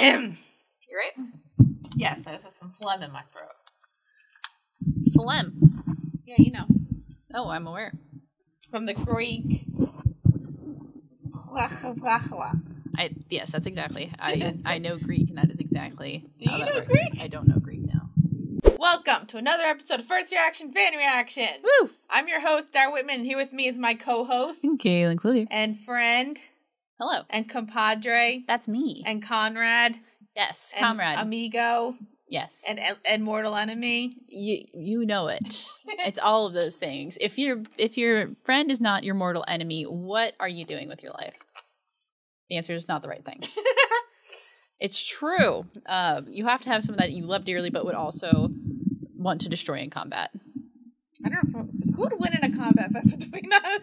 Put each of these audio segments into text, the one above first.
You right? Yes, I have some phlegm in my throat. Phlegm. Yeah, you know. Oh, I'm aware. From the Greek. Yes, that's exactly. I know Greek, and that is exactly Do how you that know works. Greek? I don't know Greek now. Welcome to another episode of First Reaction Fan Reaction. Woo! I'm your host, Dara Whitman, and here with me is my co-host. Cailin Cludier. And friend. Hello. And compadre. That's me. And Conrad. Yes, and comrade. Amigo. Yes. And mortal enemy. You know it. It's all of those things. If your friend is not your mortal enemy, what are you doing with your life? The answer is not the right things. It's true. You have to have someone that you love dearly, but would also want to destroy in combat. I don't know who would win in a combat fight between us.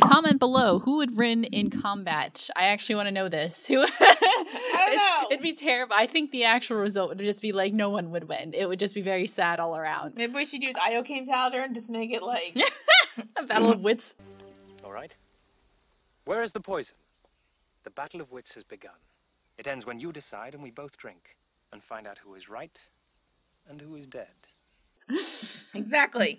Comment below who would win in combat. I actually want to know this. I don't know. It'd be terrible. I think the actual result would just be like no one would win. It would just be very sad all around. Maybe we should use iocane powder and just make it like a battle of wits. All right. Where is the poison? The battle of wits has begun. It ends when you decide and we both drink and find out who is right and who is dead. Exactly.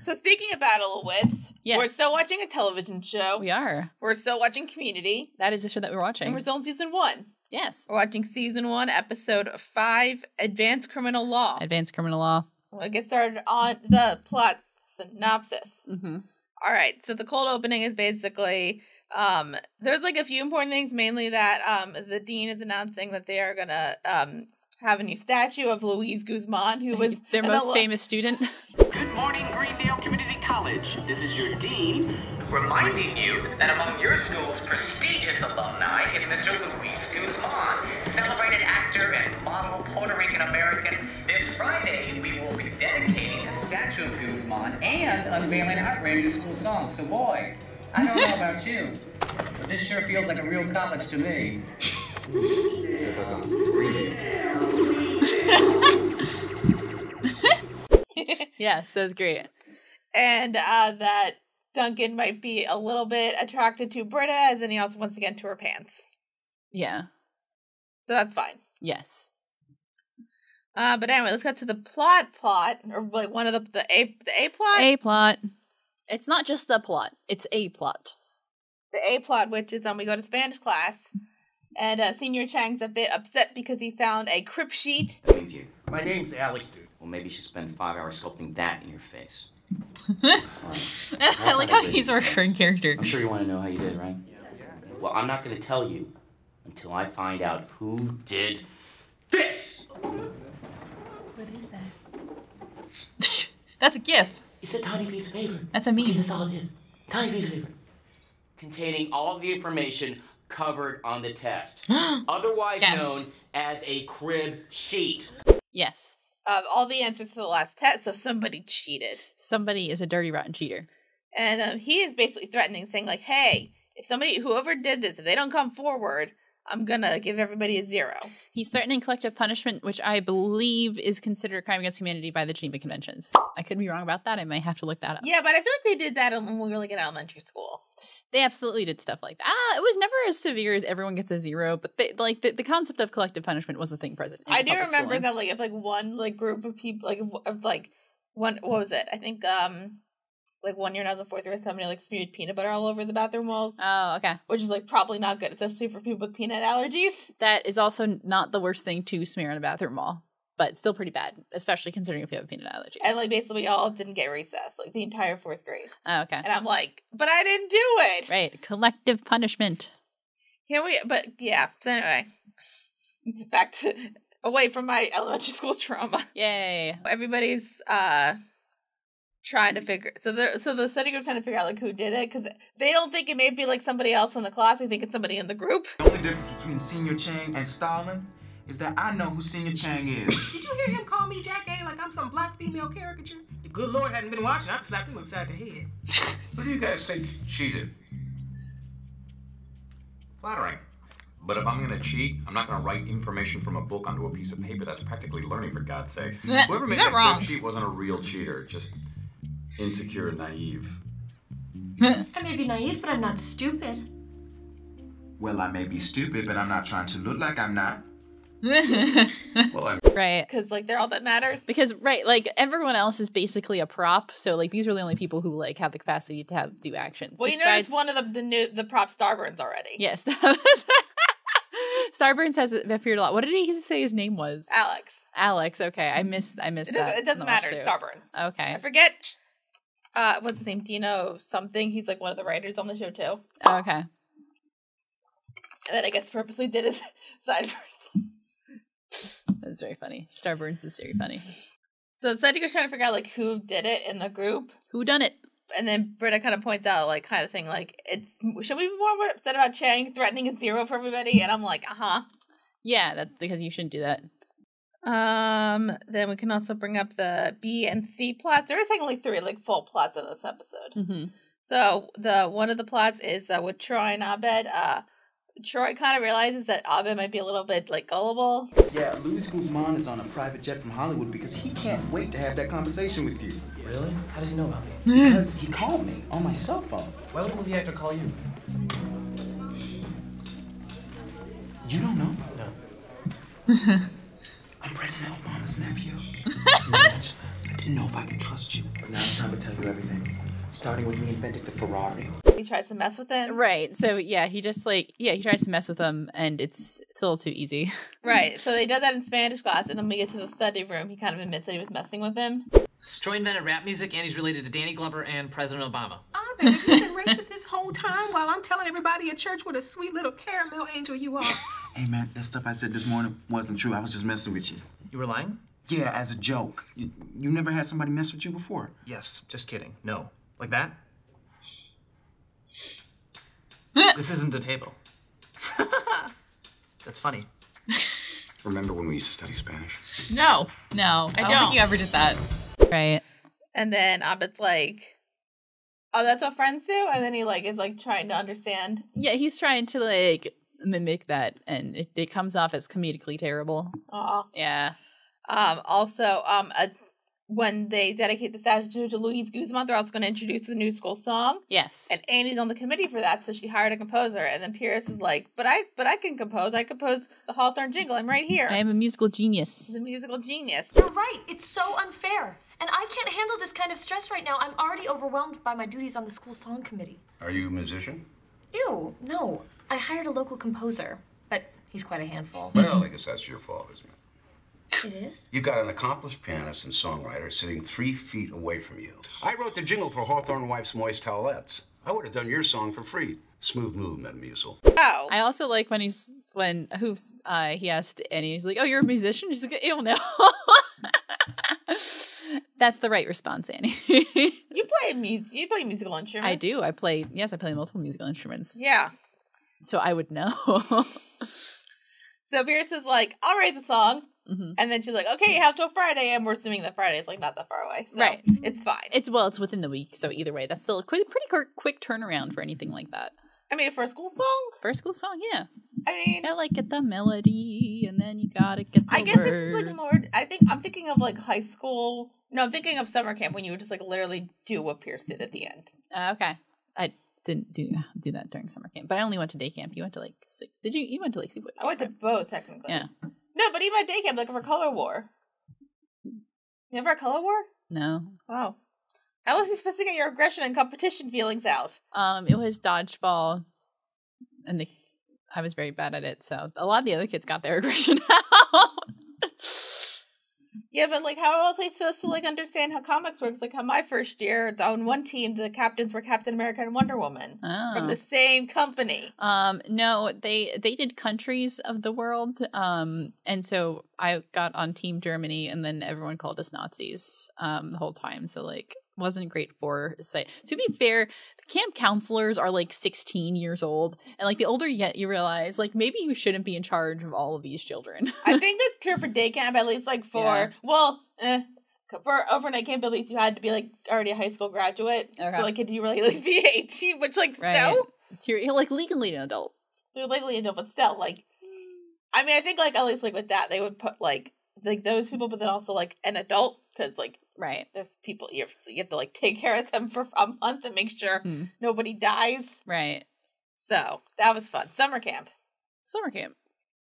So speaking of Battle of Wits, yes. We're still watching a television show. We are. We're still watching Community. That is the show that we're watching. And we're still in season 1. Yes. We're watching season 1, episode 5, Advanced Criminal Law. Advanced Criminal Law. We'll get started on the plot synopsis. Mm-hmm. All right. So the cold opening is basically, there's like a few important things, mainly that the dean is announcing that they are going to have a new statue of Luis Guzman, who was their most famous student. Good morning, Greendale Community College. This is your dean, reminding you that among your school's prestigious alumni is Mr. Luis Guzman, celebrated actor and model Puerto Rican American. This Friday, we will be dedicating a statue of Guzman and unveiling our brand new school song. So, boy, I don't know about you, but this sure feels like a real college to me. Yes, that was great. And that Duncan might be a little bit attracted to Britta, as in he also wants to get into her pants. Yeah. So that's fine. Yes. But anyway, let's get to the plot, or like one of the A plot? A plot. It's not just the plot, it's a plot. The A plot, which is we go to Spanish class, and Senior Chang's a bit upset because he found a crib sheet. That means you. My name's Alex, dude. Well, maybe you should spend 5 hours sculpting that in your face. I like how he's a recurring character. I'm sure you want to know how you did, right? Okay. Well, I'm not going to tell you until I find out who did this! What is that? That's a GIF. It's a tiny piece of paper. That's a meme. Okay, that's all it is. Tiny piece of paper. Containing all the information covered on the test. Otherwise known as a crib sheet. Yes. All the answers to the last test, so somebody cheated. Somebody is a dirty, rotten cheater. And he is basically threatening, saying like, hey, if whoever did this, if they don't come forward, I'm gonna give everybody a 0. He's threatening collective punishment, which I believe is considered a crime against humanity by the Geneva Conventions. I could be wrong about that. I might have to look that up. Yeah, but I feel like they did that when we were like in elementary school. They absolutely did stuff like that. It was never as severe as everyone gets a 0, but the concept of collective punishment was a thing present. I do remember that like if like one like group of people what was it? I think like 1 year when I was in 4th grade, somebody like smeared peanut butter all over the bathroom walls. Oh, okay. Which is like probably not good, especially for people with peanut allergies. That is also not the worst thing to smear on a bathroom wall, but still pretty bad, especially considering if you have a peanut allergy. And like basically we all didn't get recess, like the entire 4th grade. Oh, okay. And I'm like, but I didn't do it. Right, collective punishment. But yeah. So anyway, back to away from my elementary school trauma. Yay! Everybody's trying to figure. So the study group's trying to figure out like who did it, because they don't think it may be like somebody else in the class. They think it's somebody in the group. The only difference between Senior Chang and Stalin is that I know who Senior Chang is. Did you hear him call me Jack A like I'm some black female caricature? The good Lord hasn't been watching. I'd slap him upside the head. Who do you guys think cheated? Flattering. But if I'm gonna cheat, I'm not gonna write information from a book onto a piece of paper. That's practically learning, for God's sake. Whoever made that crib sheet wasn't a real cheater, just insecure and naive. I may be naive, but I'm not stupid. Well, I may be stupid, but I'm not trying to look like I'm not. Right. Because, like, they're all that matters. Because, right, like, everyone else is basically a prop, so, like, these are the only people who, like, have the capacity to do actions. Well, you noticed one of the prop Starburns already. Yes. Starburns has appeared a lot. What did he say his name was? Alex, okay. I missed that. It doesn't matter, it's Starburns. Okay. I forget, what's his name, Dino something. He's, like, one of the writers on the show, too. Okay. And then I guess purposely did his sideburns. That's very funny. Starburns is very funny. So Sadiq's trying to figure out, like, who did it in the group. Who done it? And then Britta kind of points out, like, kind of thing, like, should we be more upset about Chang threatening a 0 for everybody? And I'm like, Yeah, that's because you shouldn't do that. Then we can also bring up the B and C plots. There is, like, only 3, like, full plots in this episode. Mm-hmm. So one of the plots is with Troy and Abed. Troy kind of realizes that Abed might be a little bit, like, gullible. Yeah, Luis Guzman is on a private jet from Hollywood because he can't wait to have that conversation with you. Really? How does he know about me? Because he called me on my cell phone. Why would a movie actor call you? You don't know? No. I'm President Obama's nephew. I didn't know if I could trust you. But now it's time to tell you everything. Starting with me inventing the Ferrari. He tries to mess with him. Right. So, yeah, he just, like, he tries to mess with him, and it's a little too easy. Right. So they did that in Spanish class, and then we get to the study room. He kind of admits that he was messing with him. Troy invented rap music, and he's related to Danny Glover and President Obama. Baby, you've been racist this whole time while I'm telling everybody at church what a sweet little caramel angel you are. Hey, man, that stuff I said this morning wasn't true. I was just messing with you. You were lying? Yeah, as a joke. You never had somebody mess with you before? Yes, just kidding. No. Like that? This isn't a table. That's funny. Remember when we used to study Spanish? No. I don't think you ever did that. Right. And then Abed's like, oh, that's what friends do? And then he, like, is, like, trying to understand. Yeah, he's trying to, like, mimic that, and it comes off as comedically terrible. Aw. Yeah. Also, when they dedicate the statue to Luis Guzman, they're also going to introduce the new school song. Yes. And Annie's on the committee for that, so she hired a composer. And then Pierce is like, but I can compose. I compose the Hawthorne jingle. I'm right here. I am a musical genius. He's a musical genius. You're right. It's so unfair. And I can't handle this kind of stress right now. I'm already overwhelmed by my duties on the school song committee. Are you a musician? Ew, no. I hired a local composer, but he's quite a handful. Well, I guess that's your fault, isn't it? It is? You got an accomplished pianist and songwriter sitting 3 feet away from you. I wrote the jingle for Hawthorne Wife's Moist Towelettes. I would have done your song for free. Smooth move, Metamucil. Oh. I also like when he asked Annie, he's like, oh, you're a musician? She's like, ew, no. That's the right response, Annie. You play musical instruments. I do. I play multiple musical instruments. Yeah. So I would know. So Pierce is like, I'll write the song. Mm-hmm. And then she's like, okay, you have till Friday. And we're assuming that Friday is, like, not that far away. So right. It's fine. It's within the week. So either way, that's still a pretty quick turnaround for anything like that. I mean, for a school song? For a school song, yeah. I mean, gotta, like, get the melody, and then you gotta get the I guess word. it's, like, more, I'm thinking of, like, high school. No, I'm thinking of summer camp when you would just, like, literally do what Pierce did at the end. Okay. I didn't do that during summer camp, but I only went to day camp. You went to, like, you went to, like, I went to both, technically. Yeah. No, but even at day camp, like, for Color War. You ever had Color War? No. Wow. At least you're supposed to get your aggression and competition feelings out. It was dodgeball, and I was very bad at it, so a lot of the other kids got their aggression out. Yeah, but, like, how else are you supposed to, like, understand how comics works? Like, how my first year, on one team, the captains were Captain America and Wonder Woman. Oh. From the same company. No, they did countries of the world, and so I got on Team Germany, and then everyone called us Nazis, the whole time, so, like, wasn't great foresight. To be fair, camp counselors are, like, 16 years old, and, like, the older you get, you realize, like, maybe you shouldn't be in charge of all of these children. I think that's true for day camp, at least, like, for overnight camp, at least you had to be, like, already a high school graduate. Okay. So, like, could you really at least be 18, which, like, still? You're, like, legally an adult. You're legally an adult, but still, like, I mean, I think, like, at least, like, with that, they would put, like those people, but then also, like, an adult, because, like, right, there's people you have to, like, take care of them for a month and make sure nobody dies. Right. So that was fun. Summer camp.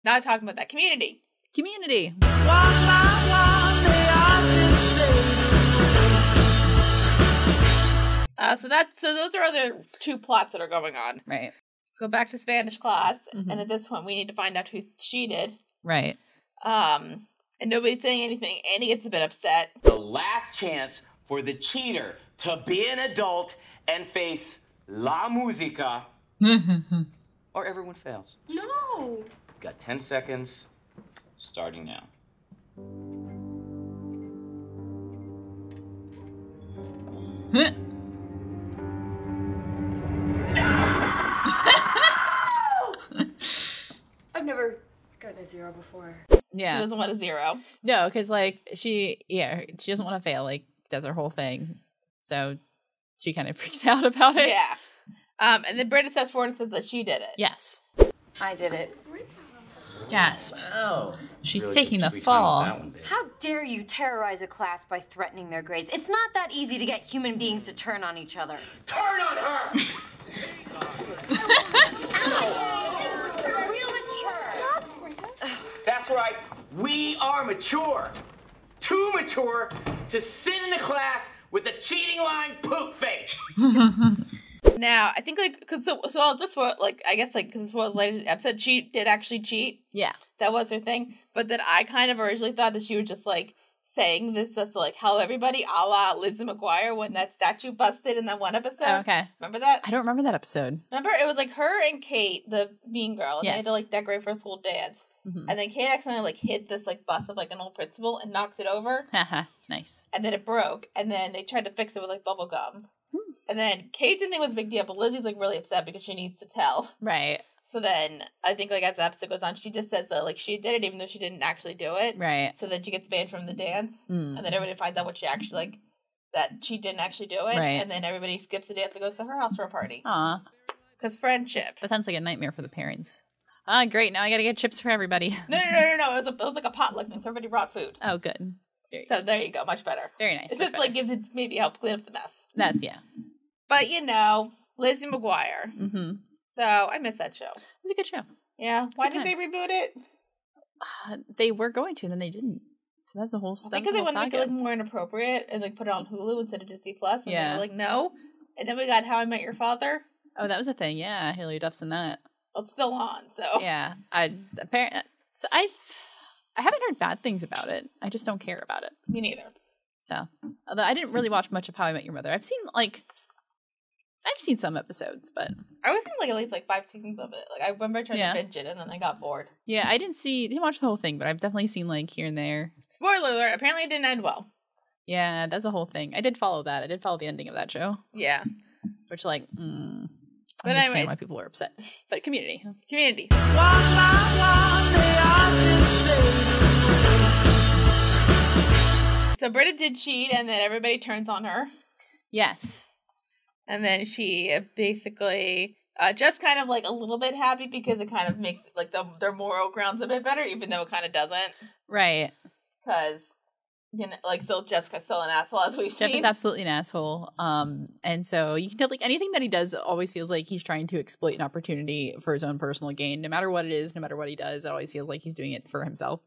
Not talking about that. Community. So those are other two plots that are going on. Right. Let's go back to Spanish class, and at this point, we need to find out who cheated. Right. And nobody's saying anything. Annie gets a bit upset. The last chance for the cheater to be an adult and face La Musica, or everyone fails. No. Got 10 seconds, starting now. I've never gotten a 0 before. Yeah. She doesn't want a 0. No, because like she doesn't want to fail. Like that's her whole thing. So she kind of freaks out about it. Yeah. And then Britta steps forward and says that she did it. Yes. I did it. Gasp. Wow. She's Really taking took the sweet time with fall. that one, babe. How dare you terrorize a class by threatening their grades? It's not that easy to get human beings to turn on each other. Turn on her! Real mature. That's right. We are mature. Too mature to sit in the class with a cheating line poop face. Now, I think, like, because so this was, like, I guess, like, because this was later episode, she did actually cheat. Yeah. That was her thing. But then I kind of originally thought that she was just, like, saying this just to, like, help everybody, a la Lizzie McGuire when that statue busted in that one episode. Oh, okay. Remember that? I don't remember that episode. Remember? It was, like, her and Kate, the mean girl, and they had Yes. to, like, decorate for a school dance. And then Kate accidentally, like, hit this, like, bus of, like, an old principal and knocked it over. Haha, nice. And then it broke. And then they tried to fix it with, like, bubble gum. And then Kate didn't think it was a big deal, but Lizzie's, like, really upset because she needs to tell. Right. So then, I think, like, as the episode goes on, she just says that, like, she did it even though she didn't actually do it. Right. So then she gets banned from the dance. Mm. And then everybody finds out what she actually, like, that she didn't actually do it. Right. And then everybody skips the dance and goes to her house for a party. Aw. Because friendship. That sounds like a nightmare for the parents. Ah, great. Now I gotta get chips for everybody. No. It was like a potluck thing, so everybody brought food. Oh, good. So there you go. Much better. Very nice. It's just, like, gives it maybe help clean up the mess. That's, yeah. But, you know, Lizzie McGuire. Mm-hmm. So, I miss that show. It was a good show. Yeah. Why Good did they times. reboot it? They were going to, and then they didn't. So that's the whole stuff. Because they wanted to make it, like, more inappropriate and, like, put it on Hulu instead of Disney Plus. And Yeah. they were like, no. And then we got How I Met Your Father. Oh, that was a thing. Yeah, Hilary Duff's in that. Well, it's still on, so. Yeah, I haven't heard bad things about it. I just don't care about it. Me neither. So, although I didn't really watch much of How I Met Your Mother. I've seen some episodes, but I was in, like, at least, like, 5 seasons of it. Like, I remember trying Yeah. to binge it, and then I got bored. yeah, I didn't watch the whole thing, but I've definitely seen, like, here and there. Spoiler alert, apparently it didn't end well. Yeah, that's a whole thing. I did follow that. I did follow the ending of that show, Yeah. which, like, But I understand anyways. why people were upset. But Community. Community. So Britta did cheat, and then everybody turns on her. Yes. And then she basically just kind of, like, a little bit happy because it kind of makes, like, their moral grounds a bit better, even though it kind of doesn't. Right. Because, you know, like, still Jessica's still an asshole, as we've Jeff seen. is absolutely an asshole. And so you can tell, like, anything that he does always feels like he's trying to exploit an opportunity for his own personal gain. No matter what it is, no matter what he does, it always feels like he's doing it for himself.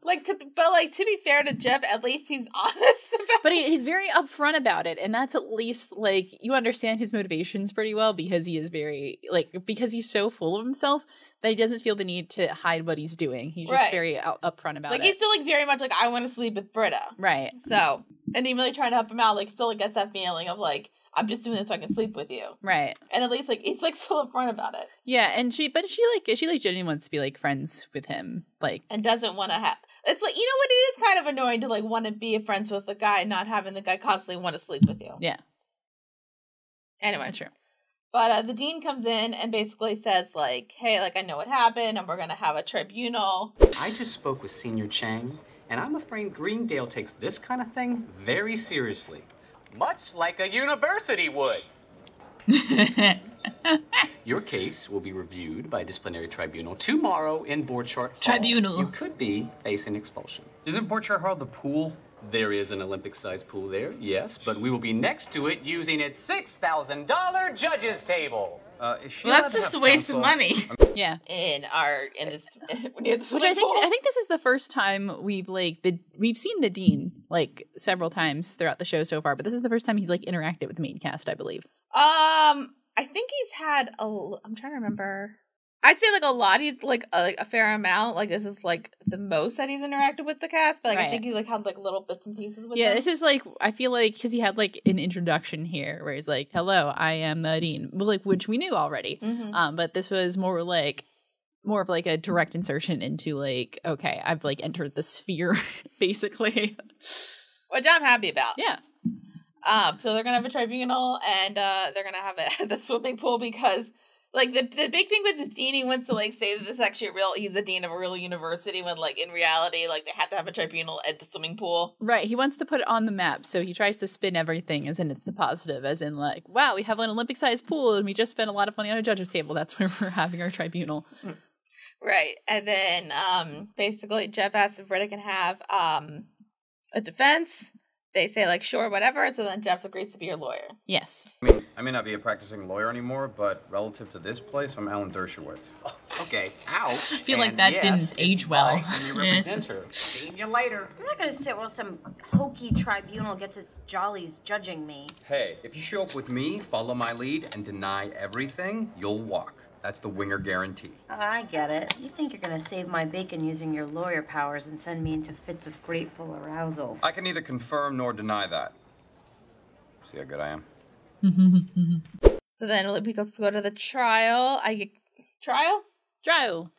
To be fair to Jeff, at least he's honest about But he's very upfront about it, and that's at least, like, you understand his motivations pretty well because he is very, like, because he's so full of himself that he doesn't feel the need to hide what he's doing. He's just Right. very upfront about Like, it. he's still, like, very much like, I want to sleep with Britta. Right. So, and even, like, trying to help him out, like, still, like, gets that feeling of, like, I'm just doing this so I can sleep with you. Right. And at least, like, it's, like, still upfront about it. Yeah, and she genuinely wants to be, like, friends with him. Like, And doesn't want to have... It's like, you know what, it is kind of annoying to, like, want to be friends with the guy and not having the guy constantly want to sleep with you. yeah. Anyway. True. But the dean comes in and basically says, like, hey, like, I know what happened, and we're going to have a tribunal. I just spoke with Senior Chang, and I'm afraid Greendale takes this kind of thing very seriously. Much like a university would. Your case will be reviewed by a disciplinary tribunal tomorrow in Borchardt Hall. Tribunal. You could be facing expulsion. Isn't Borchardt Hall the pool? There is an Olympic-sized pool there, yes, but we will be next to it using its $6,000 judges table. Is she Well, allowed that's to just have a waste of counsel? money. Yeah. In this near the Which swimming I pool. think this is the first time we've seen the dean like several times throughout the show so far, but this is the first time he's like interacted with the main cast, I believe. I think he's had I'm trying to remember. I'd say like a lot. He's like a fair amount. Like this is like the most that he's interacted with the cast. But like Right. I think he like had like little bits and pieces with Yeah, them. this is like I feel like because he had like an introduction here where he's like, "Hello, I am the dean," well, like which we knew already. Mhm. But this was more of like a direct insertion into like, okay, I've like entered the sphere basically, which I'm happy about. Yeah. So they're gonna have a tribunal and they're gonna have it at the swimming pool because. Like, the big thing with this dean, he wants to, like, say that this is actually he's the dean of a real university when, like, in reality, like, they have to have a tribunal at the swimming pool. Right. He wants to put it on the map, so he tries to spin everything as in it's a positive, as in, like, wow, we have an Olympic-sized pool and we just spent a lot of money on a judge's table. That's where we're having our tribunal. Right. And then, basically, Jeff asks if Britta can have, a defense. They say, like, sure, whatever. So then Jeff agrees to be your lawyer. Yes. I mean, I may not be a practicing lawyer anymore, but relative to this place, I'm Alan Dershowitz. Okay, ouch. I feel like that didn't age well. Let me represent her. See you later. I'm not gonna sit while some hokey tribunal gets its jollies judging me. Hey, if you show up with me, follow my lead, and deny everything, you'll walk. That's the winger guarantee. I get it. You think you're gonna save my bacon using your lawyer powers and send me into fits of grateful arousal. I can neither confirm nor deny that. See how good I am? So then we go to the trial. Trial? Trial.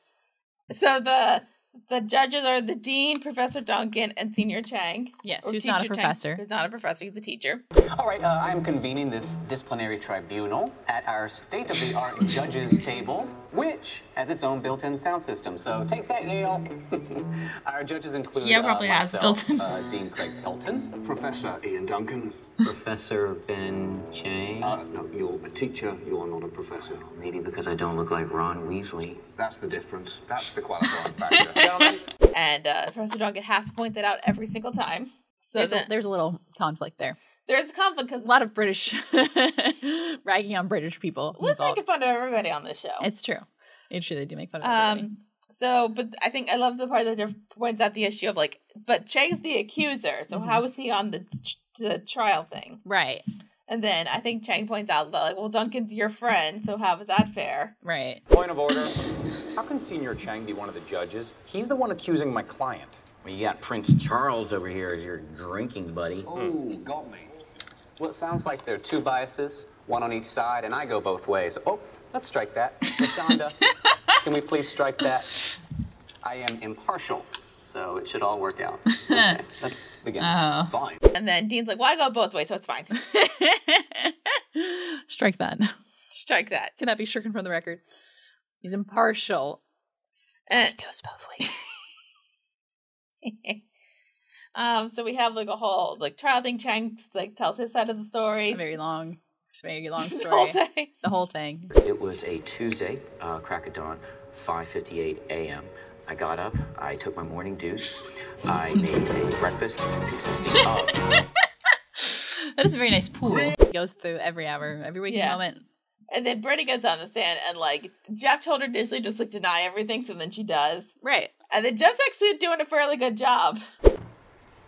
So the judges are the dean, Professor Duncan, and Senior Chang. Yes, Or who's not a Teacher Chang, professor. who's not a professor, he's a teacher. All right, I am convening this disciplinary tribunal at our state-of-the-art judges table, which has its own built-in sound system. So take that, Yale. Our judges include Yeah, probably has myself, built-in. Dean Craig Pelton, Professor Ian Duncan. Professor Ben Chang. No, you're a teacher, you're not a professor. Maybe because I don't look like Ron Weasley. That's the difference. That's the qualifying factor. Gentlemen. And Professor Duncan has to point that out every single time. So There's a little conflict there. There's a conflict because A lot of British ragging on British people. let's make fun of everybody on this show. It's true. It's true. They do make fun of everybody. So, but I think I love the part that Jeff points out the issue of like, but Chang's the accuser, so how is he on the trial thing? Right. And then I think Chang points out that like, well, Duncan's your friend, so how is that fair? Right. Point of order. How can Senior Chang be one of the judges? He's the one accusing my client. Well, you got Prince Charles over here as your drinking buddy. Oh, got me. Well, it sounds like there are two biases, one on each side, and I go both ways. Oh, let's strike that. Shonda, can we please strike that? I am impartial, so it should all work out. Okay, let's begin. Oh. Fine. And then Dean's like, well, I go both ways, so it's fine. Strike that. Strike that. Can that be stricken from the record? He's impartial. And it goes both ways. So we have like a whole like trial thing. Chang like tells his side of the story. A very long The whole story. thing. The whole thing. It was a Tuesday, crack of dawn, 5:58 a.m. I got up, I took my morning deuce, I made a breakfast consisting of... That is a very nice pool. It goes through every hour, every waking moment. And then Britta gets on the stand and like Jeff told her initially just like deny everything, so then she does. Right. And then Jeff's actually doing a fairly good job.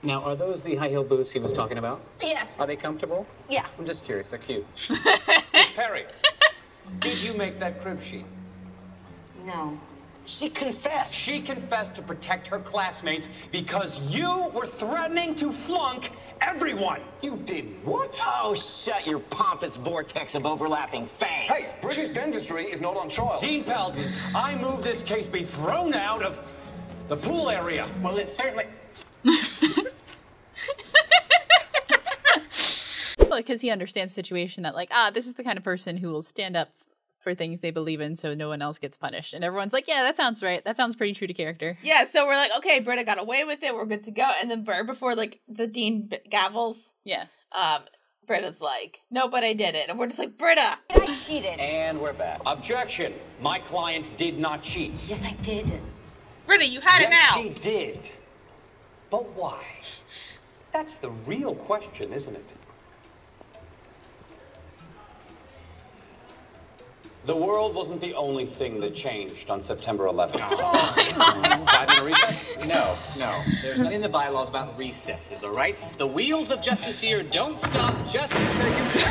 Now, are those the high heel boots he was talking about? Yes. Are they comfortable? Yeah. I'm just curious, they're cute. Miss Perry, did you make that crib sheet? No. She confessed. She confessed to protect her classmates because you were threatening to flunk everyone. You did what? Oh, shut your pompous vortex of overlapping fangs. Hey, British dentistry is not on trial. Dean Pelton, I move this case be thrown out of the pool area. Well, it certainly... Well, because he understands the situation that like, this is the kind of person who will stand up for things they believe in so no one else gets punished. And everyone's like, yeah, that sounds right. That sounds pretty true to character. Yeah, so we're like, okay, Britta got away with it. We're good to go. And then before like the Dean gavels, yeah, Britta's like, no, but I did it. And we're just like, Britta, I cheated. And we're back. Objection. My client did not cheat. Yes, I did. Britta, you had it Yes, now. she did. But why? That's the real question, isn't it? The world wasn't the only thing that changed on September 11th. 5-minute recess? No. There's nothing in the bylaws about recesses, all right? The wheels of justice here don't stop just because...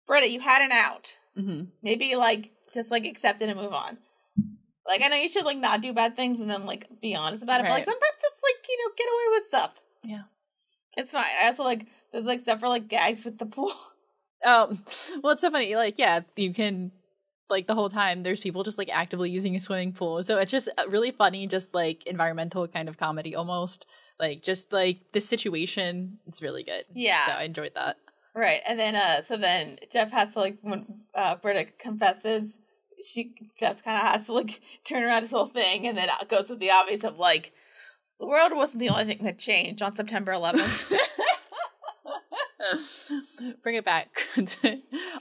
Britta, you had an out. Mm-hmm. Maybe, like, just, like, accept it and move on. Like, I know you should, like, not do bad things and then, like, be honest about it, but, like, sometimes just, like, you know, get away with stuff. Yeah. It's fine. I also, like, there's, like, stuff for, like, gags with the pool. Oh, well, it's so funny. Like, yeah, you can, like, the whole time, there's people just, like, actively using a swimming pool. So it's just really funny, just, like, environmental kind of comedy almost. Like, just, like, this situation, it's really good. Yeah. So I enjoyed that. Right. And then, so then Jeff has to, like, when Britta confesses, Jeff kind of has to, like, turn around his whole thing, and then goes with the obvious of, like, the world wasn't the only thing that changed on September 11th. Bring it back.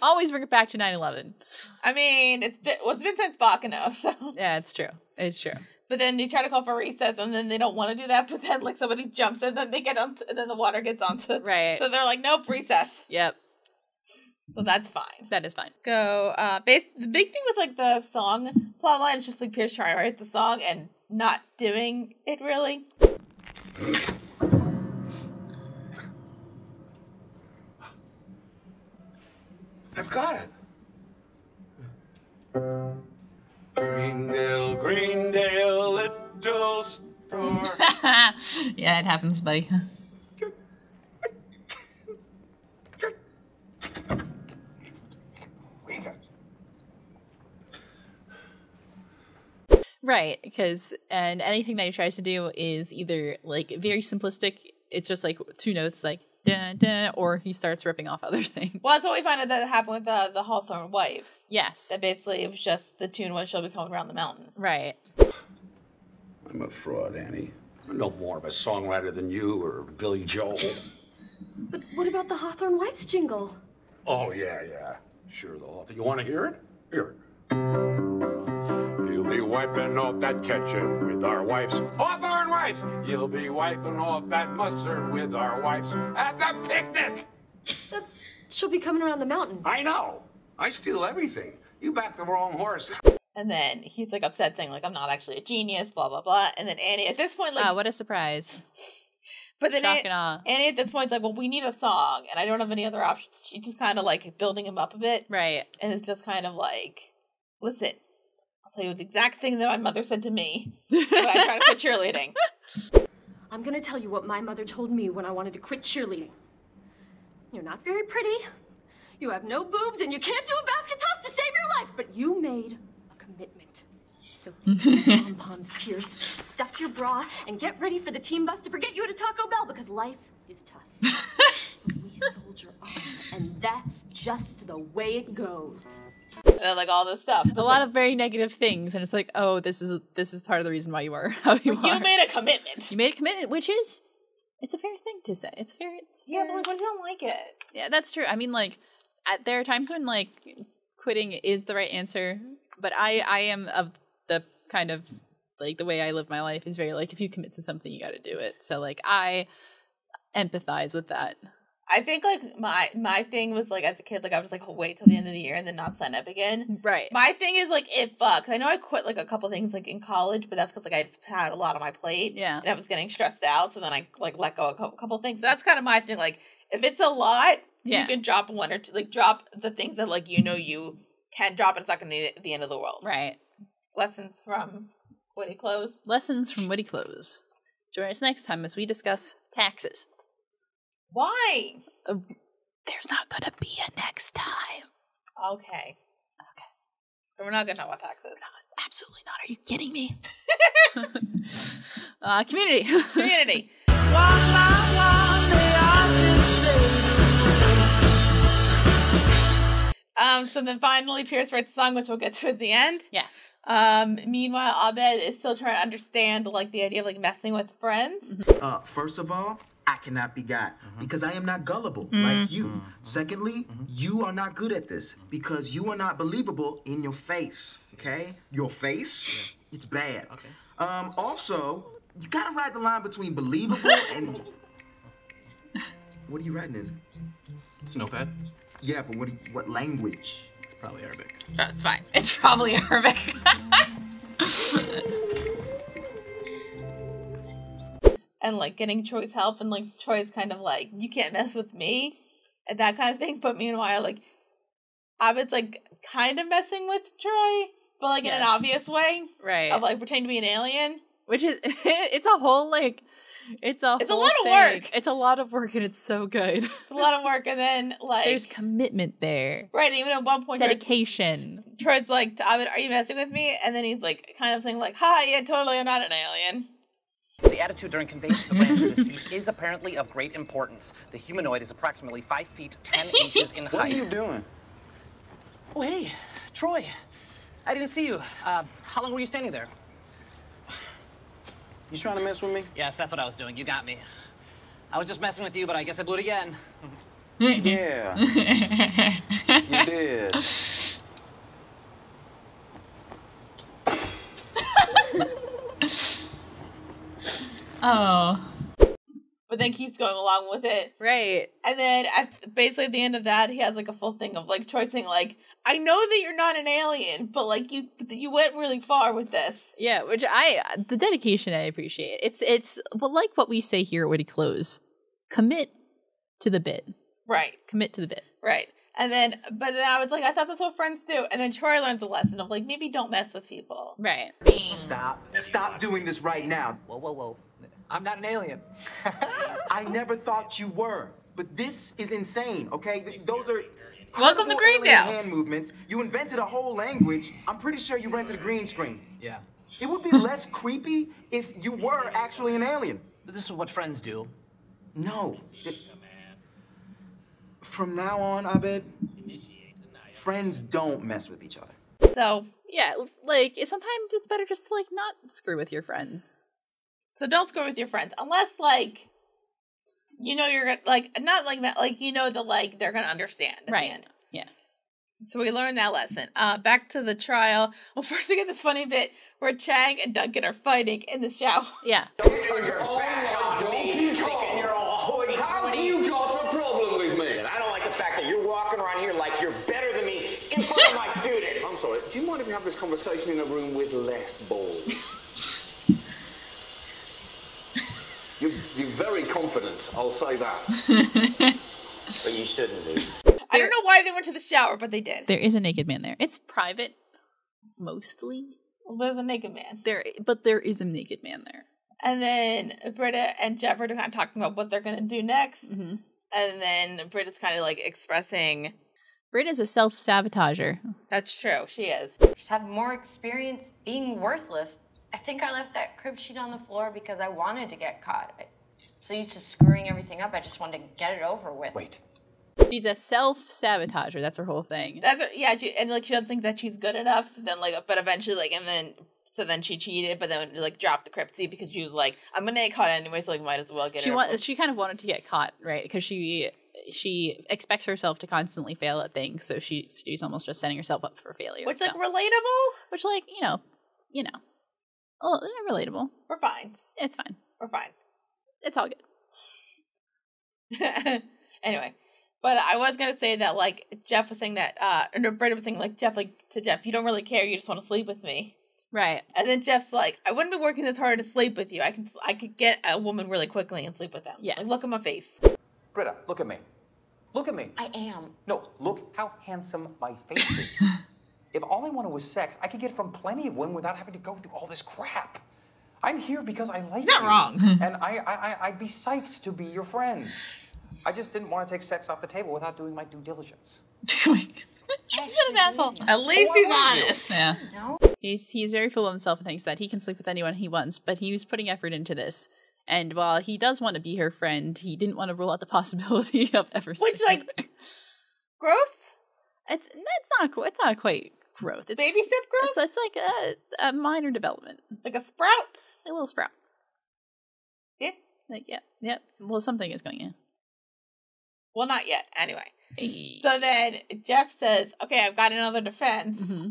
Always bring it back to 9/11. I mean, it's been since Bacano, so. Yeah, it's true. It's true. But then you try to call for recess, and then they don't want to do that, but then, like, somebody jumps, and then they get onto, and then the water gets onto. Right. So they're like, nope, recess. Yep. So that's fine. That is fine. Go, the big thing with, like, the song plotline is just, like, Pierce trying to write the song and not doing it, really. I've got it. Greendale, Greendale, little store. Yeah, it happens, buddy. Right, and anything that he tries to do is either, like, very simplistic, it's just, like, two notes, like, da, da, or he starts ripping off other things. Well, that's what we found out that happened with the Hawthorne Wives. Yes. That basically it was just the tune was She'll Be Coming Around the Mountain. Right. I'm a fraud, Annie. I'm no more of a songwriter than you or Billy Joel. But what about the Hawthorne Wives jingle? Oh, yeah. Sure, the Hawthorne. You want to hear it? Here. You'll be wiping off that ketchup with our wipes. Hawthorne Wives! You'll be wiping off that mustard with our wipes at the picnic! She'll be coming around the mountain. I know. I steal everything. You backed the wrong horse. And then he's, like, upset, saying, like, I'm not actually a genius, blah, blah, blah. And then Annie, at this point, like... what a surprise. But then Shock and awe. Annie, at this point, is like, well, we need a song, and I don't have any other options. She's just kind of, like, building him up a bit. Right. And it's just kind of like, listen, I'll tell you the exact thing that my mother said to me when I tried to quit cheerleading. I'm gonna tell you what my mother told me when I wanted to quit cheerleading. You're not very pretty, you have no boobs, and you can't do a basket toss to save your life, but you made a commitment. So pom-poms, Pierce, stuff your bra, and get ready for the team bus to forget you at a Taco Bell, because life is tough. We soldier on, and that's just the way it goes. And like all this stuff. A lot of very negative things, and it's like, oh, this is part of the reason why you are how you are. You made a commitment. You made a commitment, which is, it's a fair thing to say. It's fair. Yeah, but like, what if you don't like it? Yeah, that's true. I mean, like, there are times when, like, quitting is the right answer, but I am of the kind of, like, the way I live my life is very, like, if you commit to something, you got to do it. So, like, I empathize with that. I think, like, my thing was, like, as a kid, like, I was like, wait till the end of the year and then not sign up again. Right. My thing is, like, cause I know I quit, like, a couple things, like, in college, but that's because, like, I just had a lot on my plate. Yeah. And I was getting stressed out, so then I, like, let go of a couple things. So that's kind of my thing. Like, if it's a lot, you can drop one or two, like, drop the things that, like, you know you can drop and it's not going to be the end of the world. Right. Lessons from Witty Clothes. Lessons from Witty Clothes. Join us next time as we discuss taxes. Why? There's not going to be a next time. Okay. So we're not going to talk about taxes. No, absolutely not. Are you kidding me? Community. Community. So then finally Pierce writes a song, which we'll get to at the end. Yes. Meanwhile, Abed is still trying to understand, like, the idea of, like, messing with friends. First of all, I cannot be got because I am not gullible like you. Secondly, you are not good at this because you are not believable in your face, okay? Your face, it's bad. Okay. Also, you gotta ride the line between believable and... What are you writing? It's notepad. Yeah, but what language? It's probably Arabic. That's fine. It's probably Arabic. And like getting Troy's help, and like Troy's kind of like, you can't mess with me, and that kind of thing. But meanwhile, like Abed's like kind of messing with Troy, but like in an obvious way, right? Of like pretending to be an alien, which is it's a whole like it's a lot of work. It's a lot of work, and it's so good. It's a lot of work, and then like there's commitment there, right? Even at one point, dedication. Troy's like to Abed, "Are you messing with me?" And then he's like, kind of saying like, "Hi, yeah, totally, I'm not an alien." The attitude during conveyance of the brand to the deceased is apparently of great importance. The humanoid is approximately 5 feet 10 inches in height. What are you doing? Oh, hey, Troy. I didn't see you. How long were you standing there? You trying to mess with me? Yes, that's what I was doing. You got me. I was just messing with you, but I guess I blew it again. Yeah. You did. Oh. But then keeps going along with it. Right. And then basically at the end of that, he has like a full thing of like Troy saying like, I know that you're not an alien, but like you went really far with this. Yeah, which the dedication I appreciate. It's well, like what we say here at Witty Close. Commit to the bit. Right. Commit to the bit. Right. And then, but then I was like, I thought that's what friends do. And then Troy learns a lesson of like, maybe don't mess with people. Right. Stop doing this right now. Whoa. I'm not an alien. I never thought you were, but this is insane, okay? Those are welcome to Greendale. Hand movements. You invented a whole language. I'm pretty sure you rented a green screen. Yeah. It would be less creepy if you were actually an alien. But this is what friends do. No. From now on, Abed, friends don't mess with each other. So yeah, like sometimes it's better just to like not screw with your friends. So don't screw with your friends unless like you know you're like not like you know that like they're gonna understand at the end. Yeah. So we learned that lesson. Back to the trial. Well, first we get this funny bit where Chang and Duncan are fighting in the shower. Yeah. How you got a problem with me? And I don't like the fact that you're walking around here like you're better than me in front of my students. I'm sorry. Do you mind if we have this conversation in a room with less balls? You're very confident, I'll say that. But you shouldn't be. I don't know why they went to the shower, but they did. There is a naked man there. It's private, mostly. Well, there's a naked man. But there is a naked man there. And then Britta and Jeff are kind of talking about what they're going to do next. Mm-hmm. And then Britta's kind of like expressing... Britta's a self-sabotager. That's true. She is. Just have more experience being worthless. I think I left that crib sheet on the floor because I wanted to get caught. I'm so used to screwing everything up, I just wanted to get it over with. Wait. She's a self-sabotager. That's her whole thing. And like she doesn't think that she's good enough. So then like, but eventually like, so then she cheated, but then like dropped the cryptsy because she was like, I'm gonna get caught anyway, so like might as well get it. She kind of wanted to get caught, right? Because she expects herself to constantly fail at things, so she's almost just setting herself up for failure. Which like relatable. Which like you know, oh, relatable. We're fine. It's fine. We're fine. It's all good. Anyway. But I was gonna say that like Jeff was saying that or Britta was saying like Jeff you don't really care, you just want to sleep with me. Right. And then Jeff's like, I wouldn't be working this hard to sleep with you. I could get a woman really quickly and sleep with them. Yes. Like look at my face. Britta, look at me. Look at me. I am. No, look how handsome my face is. If all I wanted was sex, I could get it from plenty of women without having to go through all this crap. I'm here because I like you. Not wrong. And I'd be psyched to be your friend. I just didn't want to take sex off the table without doing my due diligence. He's an asshole. At least he's honest. Yeah. No? He's very full of himself and thinks that he can sleep with anyone he wants, but he was putting effort into this. And while he does want to be her friend, he didn't want to rule out the possibility of ever sleeping with her. Growth? It's not quite growth. It's baby step growth? It's like a minor development. Like a sprout? A little sprout. Yeah. Like yeah. Well, something is going in. Well, not yet. Anyway. Hey. So then Jeff says, okay, I've got another defense. Mm-hmm.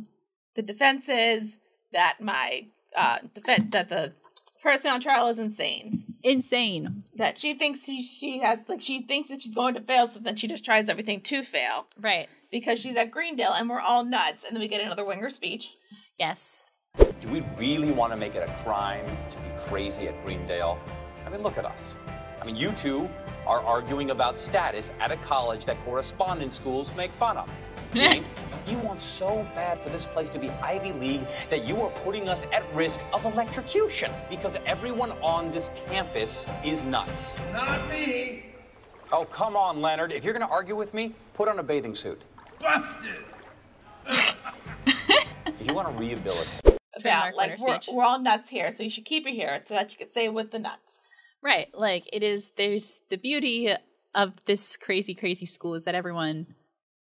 The defense is that my that the person on trial is insane. Insane. That she thinks she thinks that she's going to fail, so then she just tries everything to fail. Right. Because she's at Greendale and we're all nuts. And then we get another Winger speech. Yes. Do we really want to make it a crime to be crazy at Greendale? I mean, look at us. I mean, you two are arguing about status at a college that correspondence schools make fun of. Meaning, you want so bad for this place to be Ivy League that you are putting us at risk of electrocution because everyone on this campus is nuts. Not me. Oh, come on, Leonard. If you're going to argue with me, put on a bathing suit. Busted. If you want to rehabilitate. About, like, we're all nuts here, so you should keep it here so that you can say with the nuts. Right. Like, there's the beauty of this crazy, crazy school is that everyone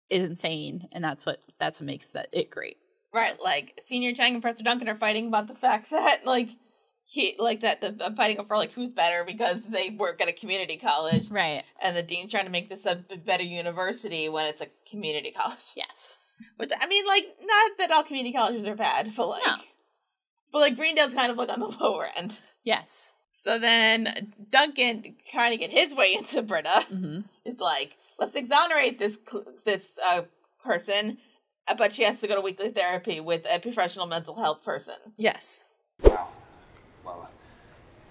is insane, and that's what makes it great. Right, like Senior Chang and Professor Duncan are fighting about the fact that I'm fighting for like who's better because they work at a community college, right? And the dean's trying to make this a better university when it's a community college. Yes, which I mean, like, not that all community colleges are bad, but Greendale's kind of like on the lower end. Yes. So then Duncan, trying to get his way into Britta, is like, let's exonerate this person, but she has to go to weekly therapy with a professional mental health person. Yes. Wow. Well,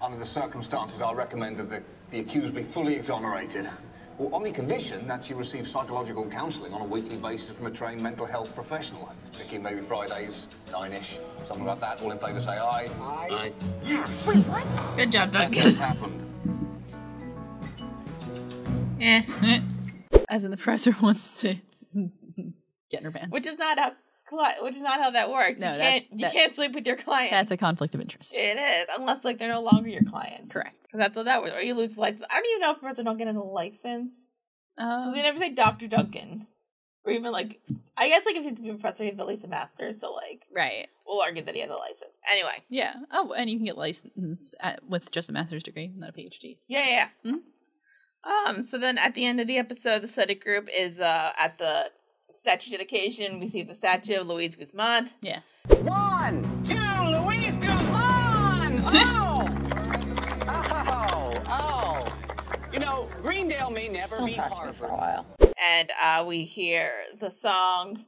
under the circumstances, I'll recommend that the accused be fully exonerated. Well, on the condition that she receives psychological counselling on a weekly basis from a trained mental health professional. Thinking maybe Fridays, 9-ish, something like that. All in favour say aye. Aye. Yes. Wait, what? Good job, Duncan. That just happened. Yeah. As in the professor wants to get in her pants. Which is not how that works. No, you can't sleep with your client. That's a conflict of interest. It is, unless like they're no longer your client. Correct. Because that's what that was. Or you lose license. I don't even know if Professor Duncan has a license. Because they never say Dr. Duncan. Or even like, I guess like if he's a professor, he has at least a master's. So like, right. We'll argue that he has a license. Anyway. Yeah. Oh, and you can get licensed with just a master's degree, not a PhD. So. Yeah. Mm-hmm. So then at the end of the episode, the study group is at the statue dedication. We see the statue of Luis Guzman. Yeah. 1, 2, Luis Guzman! Oh! You know, Greendale may never be Harvard. For a while. And we hear the song,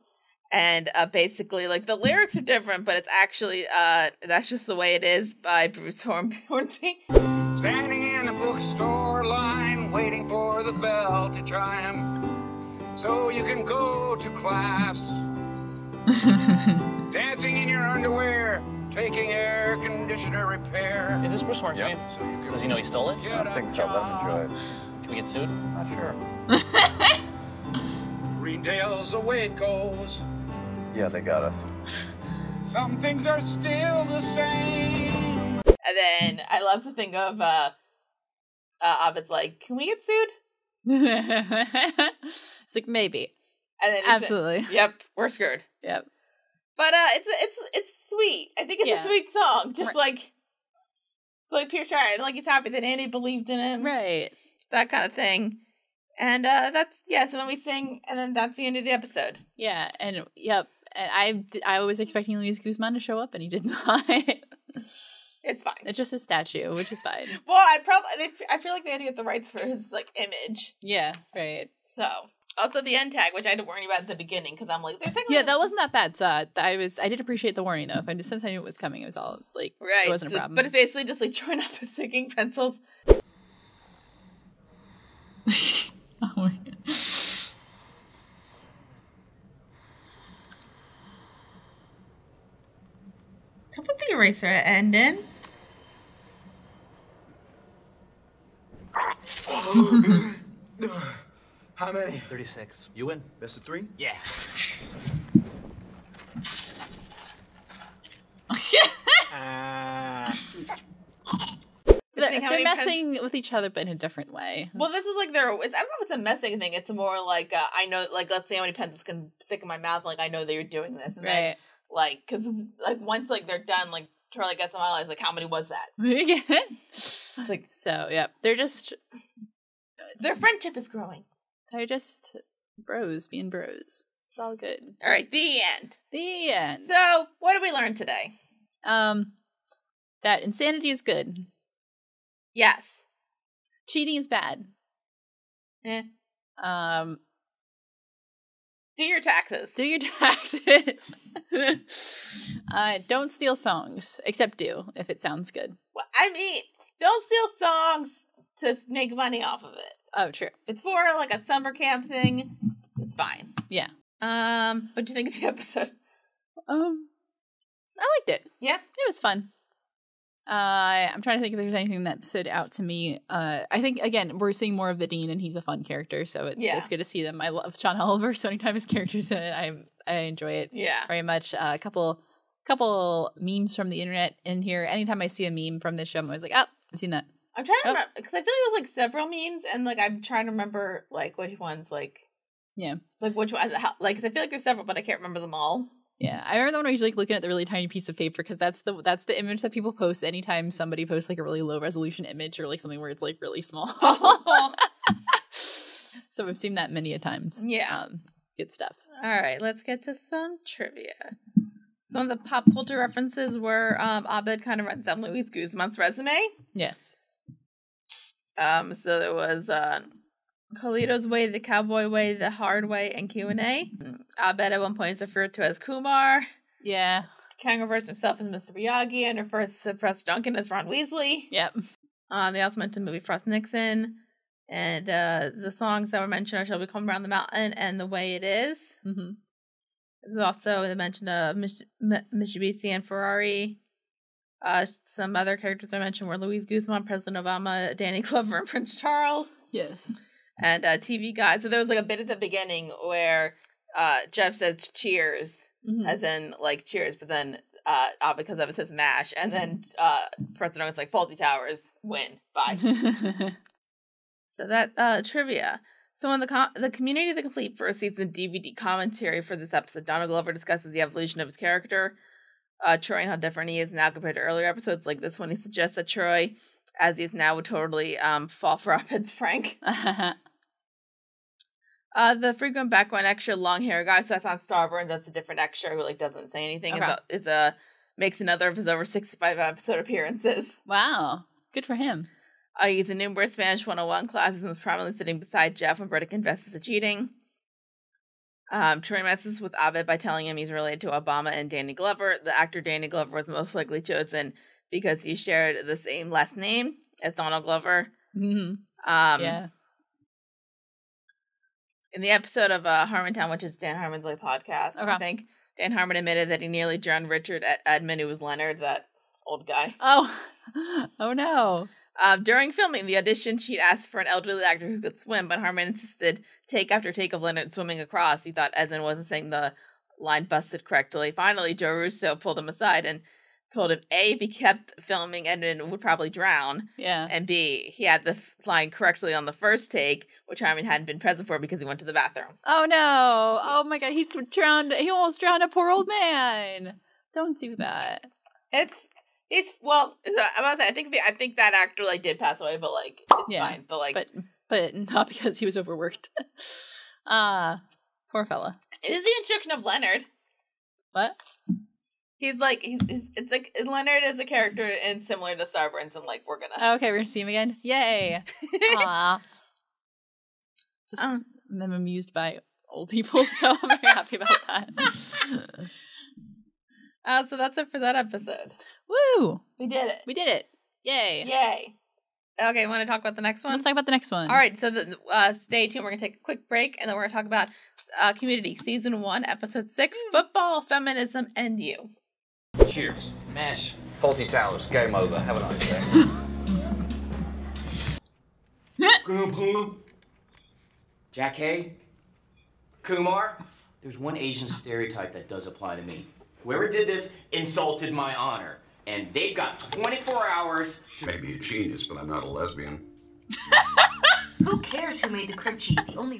and basically, like, the lyrics are different, but it's actually, That's Just the Way It Is by Bruce Hornsby. Standing in the bookstore line, waiting for the bell to chime, so you can go to class. Dancing in your underwear, taking air conditioner repair. Is this Bruce Hornsby? Yep. So you can Does he know he stole it? I don't think so. Let him enjoy it. Can we get sued? Not sure. Greendale's the way it goes. Yeah, they got us. Some things are still the same. And then I love to think of Abed's like, can we get sued? It's like, maybe. And then absolutely. Yep, we're screwed. Yep. But it's sweet. I think it's a sweet song. Just like it's like pure try. Like he's happy that Andy believed in him. Right. That kind of thing. And so then we sing, and then that's the end of the episode. Yeah, and yep. And I was expecting Luis Guzman to show up, and he did not. It's fine. It's just a statue, which is fine. Well, I feel like they had to get the rights for his like image. Yeah, right. So also the end tag, which I had to warn you about at the beginning, because I'm like, there's like that wasn't that bad. So I did appreciate the warning though. Since I knew it was coming, it was all like right. It wasn't a problem. But it's basically just like drawing up with singing pencils. Oh my god. Don't put the eraser end in. How many? 36. You win. Best of 3? Yeah. They're messing with each other, but in a different way. Well, this is like I don't know if it's a messing thing. It's more like I know, like let's see how many pencils can stick in my mouth. Like I know that you're doing this, and then, like because like once like they're done, like Charlie gets them out. Like how many was that? It's like so. Yeah, they're just their friendship is growing. They're just bros being bros. It's all good. All right, the end. The end. So, what did we learn today? That insanity is good. Yes. Cheating is bad. Do your taxes. Do your taxes. Don't steal songs, except do if it sounds good. Well, I mean, don't steal songs to make money off of it. Oh, true. If it's for like a summer camp thing, it's fine. Yeah. What'd you think of the episode? I liked it. Yeah, it was fun. I'm trying to think if there's anything that stood out to me. I think again we're seeing more of the Dean, and he's a fun character, so it's good to see them. I love John Oliver, so anytime his character's in it, I enjoy it. Very much. A couple memes from the internet in here. Anytime I see a meme from this show, I'm always like, oh, I've seen that. I'm trying to remember because I feel like there's like several memes, and like I'm trying to remember like which ones like which ones like because I feel like there's several, but I can't remember them all. Yeah, I remember the one where he's like looking at the really tiny piece of paper because that's the image that people post anytime somebody posts like a really low resolution image or like something where it's like really small. So we've seen that many a times. Yeah, good stuff. All right, let's get to some trivia. Some of the pop culture references were Abed kind of runs down Luis Guzman's resume. Yes. So there was Carlito's Way, The Cowboy Way, The Hard Way, and Q&A. Abed at one point is referred to as Kumar. Yeah. Kang refers to himself as Mr. Miyagi and refers to Professor Duncan as Ron Weasley. Yep. They also mentioned the movie Frost Nixon. And the songs that were mentioned are Shall We Come Around the Mountain and The Way It Is. Mm-hmm. There's also the mention of Mitsubishi and Ferrari. Some other characters I mentioned were Luis Guzman, President Obama, Danny Glover, and Prince Charles. Yes. And TV Guide. So there was like a bit at the beginning where Jeff says cheers, as in like cheers, but then because of it says MASH, and then President Owen's like Faulty Towers win. Bye. So that trivia. So in the Community of the Complete first season DVD commentary for this episode, Donald Glover discusses the evolution of his character, Troy, and how different he is now compared to earlier episodes like this one. He suggests that Troy, as he is now, would totally fall for Abed's Frank. The frequent background extra long hair guy, so that's on Starburns. That's a different extra who like doesn't say anything. Okay. Makes another of his over 65 episode appearances. Wow, good for him. He's in numerous Spanish 101 classes and was prominently sitting beside Jeff when Britta confesses to cheating. Troy messes with Abed by telling him he's related to Obama and Danny Glover. The actor Danny Glover was most likely chosen because he shared the same last name as Donald Glover. Mm-hmm. Yeah. In the episode of Harmontown, which is Dan Harmon's like podcast, I think Dan Harmon admitted that he nearly drowned Richard Edmond, who was Leonard, that old guy. Oh no. During filming the audition, she'd asked for an elderly actor who could swim, but Harmon insisted take after take of Leonard swimming across. He thought Edmond wasn't saying the line busted correctly. Finally, Joe Russo pulled him aside and told him, A, if he kept filming, Edmund would probably drown. Yeah. And B, he had the line correctly on the first take, which Harmon hadn't been present for because he went to the bathroom. Oh no. Oh my god, he almost drowned a poor old man. Don't do that. I think that actor like did pass away, but like it's fine. But like but not because he was overworked. Poor fella. It is the introduction of Leonard. What? He's like it's like Leonard is a character and similar to Starburns, and like we're gonna see him again. Yay! Aw. Just I'm amused by old people, so I'm very happy about that. So that's it for that episode. Woo! We did it. Yay! Yay! Okay, want to talk about the next one? Let's talk about the next one. All right, so stay tuned. We're gonna take a quick break, and then we're gonna talk about Community Season 1, Episode 6, Football, Feminism, and You. Cheers. Mash. Faulty Towers. Game over. Have a nice day. Jack Hay? Kumar? There's one Asian stereotype that does apply to me. Whoever did this insulted my honor. And they've got 24 hours. Maybe a genius, but I'm not a lesbian. Who cares who made the crib sheet? The only